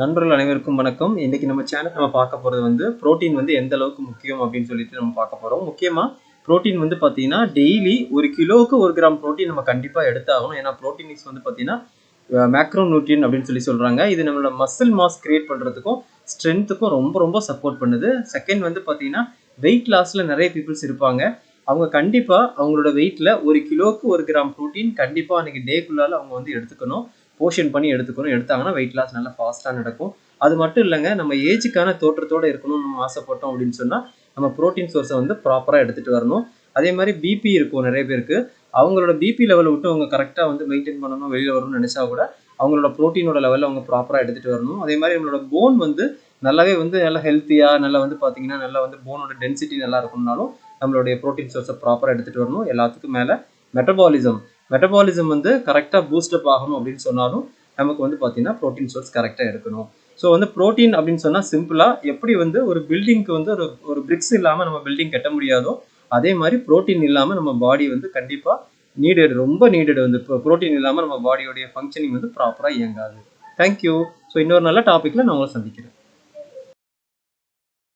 நண்பர்கள் அனைவருக்கும் வணக்கம். இன்னைக்கு நம்ம சேனல் நம்ம பார்க்க போறது வந்து புரோட்டீன் வந்து எந்த அளவுக்கு முக்கியம் அப்படின்னு சொல்லிட்டு நம்ம பார்க்க போறோம். முக்கியமா புரோட்டீன் வந்து பார்த்தீங்கன்னா டெய்லி 1 கிலோவுக்கு 1 கிராம் புரோட்டீன் நம்ம கண்டிப்பா எடுத்தாகணும். ஏன்னா புரோட்டீன் வந்து பார்த்தீங்கன்னா மேக்ரோ நியூட்ரியன் அப்படின்னு சொல்லி சொல்றாங்க. இது நம்மளோட மசில் மாஸ் கிரியேட் பண்றதுக்கும் ஸ்ட்ரென்த்துக்கும் ரொம்ப ரொம்ப சப்போர்ட் பண்ணுது. செகண்ட் வந்து பார்த்தீங்கன்னா வெயிட் லாஸ்ல நிறைய பீப்புள்ஸ் இருப்பாங்க. அவங்க கண்டிப்பா அவங்களோட வெயிட்ல 1 கிலோவுக்கு 1 கிராம் புரோட்டீன் கண்டிப்பா அன்னைக்கு டேக்குள்ளால அவங்க வந்து எடுத்துக்கணும். போர்ஷன் பண்ணி எடுத்துக்கணும். எடுத்தாங்கன்னா வெயிட் லாஸ் நல்லா ஃபாஸ்ட்டாக நடக்கும். அது மட்டும் இல்லைங்க, நம்ம ஏஜுக்கான தோற்றத்தோடு இருக்கணும்னு நம்ம ஆசைப்பட்டோம் அப்படின்னு சொன்னால் நம்ம ப்ரோட்டீன் சோர்ஸை வந்து ப்ராப்பராக எடுத்துகிட்டு வரணும். அதே மாதிரி பிபி இருக்கும் நிறைய பேருக்கு. அவங்களோட பிபி லெவலை விட்டு அவங்க கரெக்டாக வந்து மெயின்டைன் பண்ணணும், வெளியில் வரணும்னு நினச்சா கூட அவங்களோட ப்ரோட்டீனோட லெவலில் அவங்க ப்ராப்பராக எடுத்துகிட்டு வரணும். அதே மாதிரி நம்மளோட போன் வந்து நல்லாவே வந்து நல்லா ஹெல்த்தியாக நல்லா வந்து பார்த்தீங்கன்னா நல்லா வந்து போனோட டென்சிட்டி நல்லா இருக்கணும்னாலும் நம்மளுடைய ப்ரோட்டீன் சோர்ஸை ப்ராப்பராக எடுத்துகிட்டு வரணும். எல்லாத்துக்கும் மேலே மெட்டபாலிசம் வந்து கரெக்டாக பூஸ்டப் ஆகணும் அப்படின்னு சொன்னாலும் நமக்கு வந்து பார்த்தீங்கன்னா ப்ரோட்டீன் சோர்ஸ் கரெக்டாக எடுக்கணும். ஸோ வந்து ப்ரோட்டீன் அப்படின்னு சொன்னால் சிம்பிளாக எப்படி வந்து ஒரு பில்டிங்க்கு வந்து ஒரு பிரிக்ஸ் இல்லாமல் நம்ம பில்டிங் கட்ட முடியாதோ அதே மாதிரி ப்ரோட்டீன் இல்லாமல் நம்ம பாடி வந்து கண்டிப்பாக ரொம்ப நீடட் வந்து ப்ரோட்டீன் இல்லாமல் நம்ம பாடியோடைய ஃபங்க்ஷனிங் வந்து ப்ராப்பராக இயங்காது. தேங்க்யூ. ஸோ இன்னொரு நல்ல டாப்பிக்கில் நான் உங்களை சந்திக்கிறேன்.